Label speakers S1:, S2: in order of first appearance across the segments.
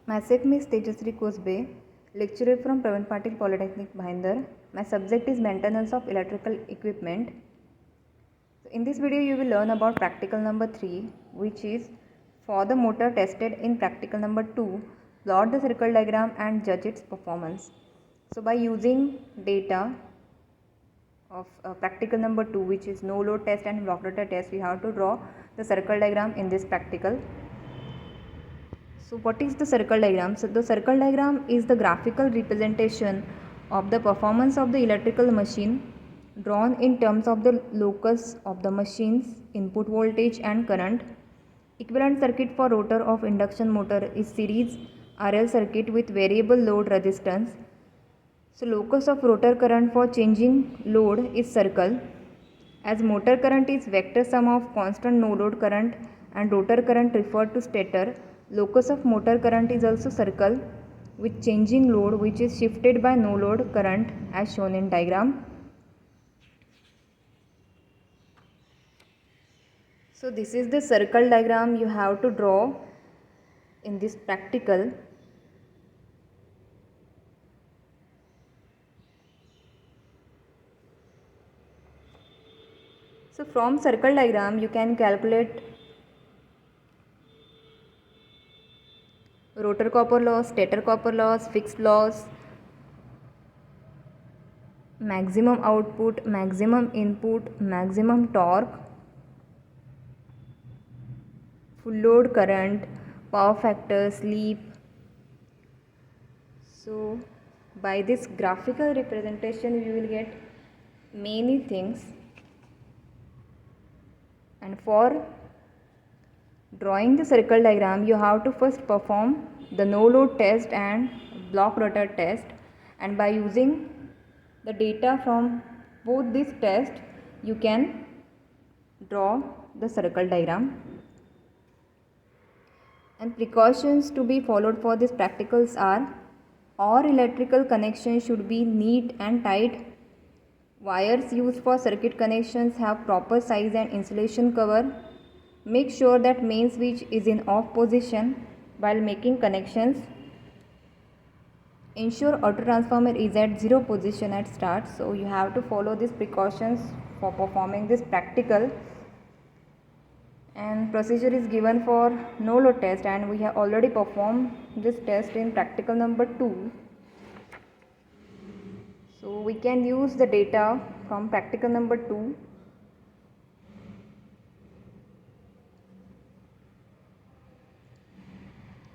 S1: Myself is Tejasri Kosbe, lecturer from Pravin Patil Polytechnic, Bhayandar. My subject is maintenance of electrical equipment. So in this video, you will learn about practical number 3, which is for the motor tested in practical number 2, plot the circle diagram and judge its performance. So by using data of practical number 2, which is no load test and block rotor test, we have to draw the circle diagram in this practical. So what is the circle diagram? So the circle diagram is the graphical representation of the performance of the electrical machine drawn in terms of the locus of the machine's input voltage and current. Equivalent circuit for rotor of induction motor is series RL circuit with variable load resistance. So locus of rotor current for changing load is circle. As motor current is vector sum of constant no load current and rotor current referred to stator, locus of motor current is also circle with changing load which is shifted by no load current as shown in diagram. So this is the circle diagram you have to draw in this practical. So from circle diagram you can calculate rotor copper loss, stator copper loss, fixed loss, maximum output, maximum input, maximum torque, full load current, power factor, sleep. So by this graphical representation you will get many things, and for drawing the circle diagram you have to first perform the no load test and block rotor test, and by using the data from both these tests you can draw the circle diagram. And precautions to be followed for these practicals are: all electrical connections should be neat and tight. Wires used for circuit connections have proper size and insulation cover. Make sure that main switch is in off position while making connections. Ensure auto transformer is at 0 position at start. So you have to follow these precautions for performing this practical. And procedure is given for no load test, and we have already performed this test in practical number 2. So we can use the data from practical number 2.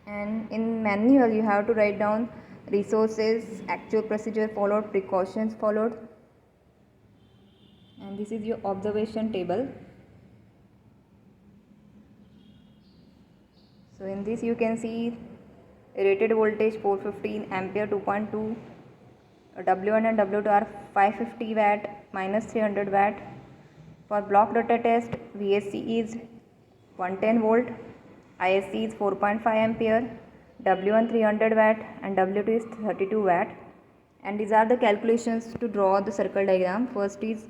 S1: And in manual you have to write down resources, actual procedure followed, precautions followed, and this is your observation table. So in this you can see rated voltage 415 ampere 2.2, W1 and W2 are 550 watt minus 300 watt. For block rotor test, VSC is 110 volt, ISC is 4.5 ampere, W1 300 watt and W2 is 32 watt. And these are the calculations to draw the circle diagram. First is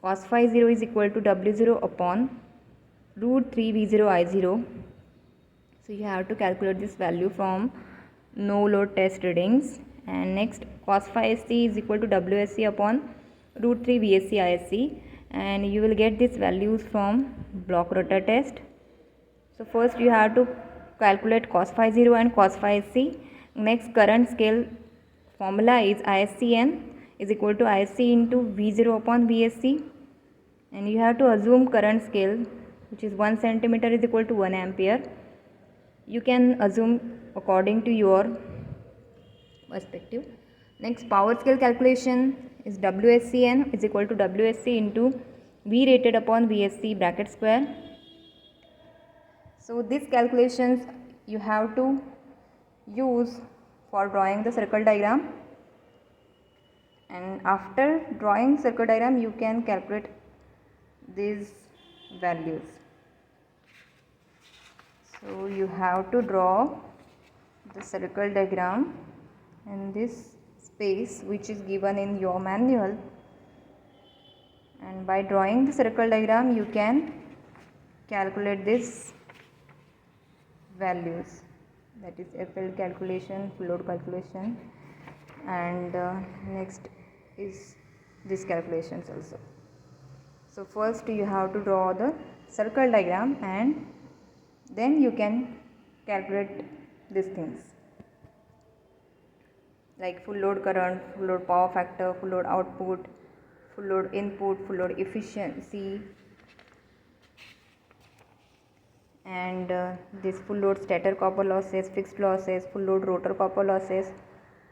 S1: cos phi 0 is equal to W0 upon root 3 V0 I0. So you have to calculate this value from no load test readings. And next, cos phi SC is equal to WSC upon root 3 VSC ISC, and you will get these values from block rotor test. So first you have to calculate cos phi 0 and cos phi SC. Next, current scale formula is ISCN is equal to ISC into V0 upon VSC, and you have to assume current scale, which is 1 centimeter is equal to 1 ampere. You can assume according to your perspective. Next, power scale calculation is WSCN is equal to WSC into V rated upon VSC bracket square. So these calculations you have to use for drawing the circle diagram, and after drawing circle diagram you can calculate these values. So you have to draw the circle diagram in this space which is given in your manual, and by drawing the circle diagram you can calculate these values. that is FL calculation, full load calculation, and next is this calculations also. So first you have to draw the circle diagram and then you can calculate these things like full load current, full load power factor, full load output, full load input, full load efficiency, and this full load stator copper losses, fixed losses, full load rotor copper losses,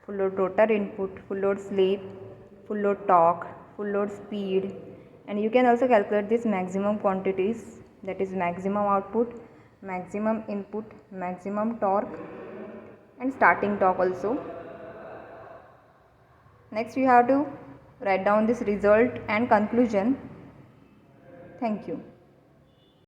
S1: full load rotor input, full load slip, full load torque, full load speed, and you can also calculate these maximum quantities, that is maximum output, maximum input, maximum torque, and starting torque also. Next you have to write down this result and conclusion. Thank you.